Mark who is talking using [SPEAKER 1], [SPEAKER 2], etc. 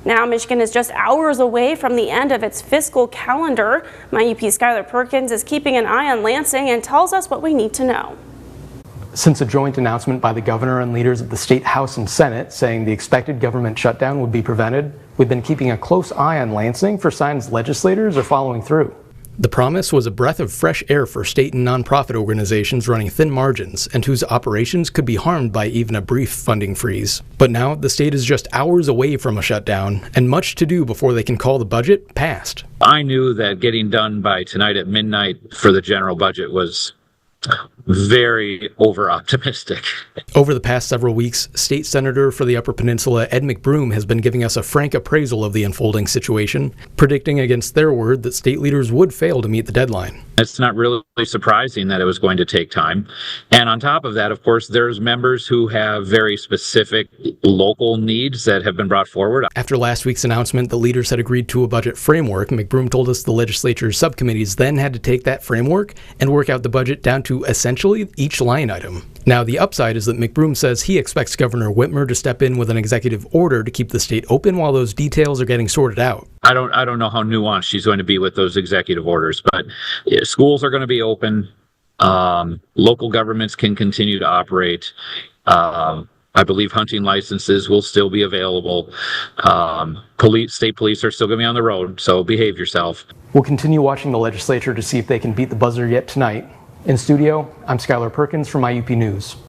[SPEAKER 1] Now, Michigan is just hours away from the end of its fiscal calendar. My UP's Skylar Perkins is keeping an eye on Lansing and tells us what we need to know.
[SPEAKER 2] Since a joint announcement by the governor and leaders of the state House and Senate saying the expected government shutdown would be prevented, we've been keeping a close eye on Lansing for signs legislators are following through. The promise was a breath of fresh air for state and nonprofit organizations running thin margins and whose operations could be harmed by even a brief funding freeze. But now the state is just hours away from a shutdown and much to do before they can call the budget passed.
[SPEAKER 3] I knew that getting done by tonight at midnight for the general budget was very over-optimistic.
[SPEAKER 2] Over the past several weeks, State Senator for the Upper Peninsula Ed McBroom has been giving us a frank appraisal of the unfolding situation, predicting against their word that state leaders would fail to meet the deadline.
[SPEAKER 3] It's not really surprising that it was going to take time. And on top of that, of course, there's members who have very specific local needs that have been brought forward.
[SPEAKER 2] After last week's announcement, the leaders had agreed to a budget framework. McBroom told us the legislature's subcommittees then had to take that framework and work out the budget down to essentially each line item. Now, the upside is that McBroom says he expects Governor Whitmer to step in with an executive order to keep the state open while those details are getting sorted out.
[SPEAKER 3] I don't know how nuanced she's going to be with those executive orders, but schools are going to be open. Local governments can continue to operate. I believe hunting licenses will still be available. State police are still going to be on the road, so behave yourself.
[SPEAKER 2] We'll continue watching the legislature to see if they can beat the buzzer yet tonight. In studio, I'm Skylar Perkins from IUP News.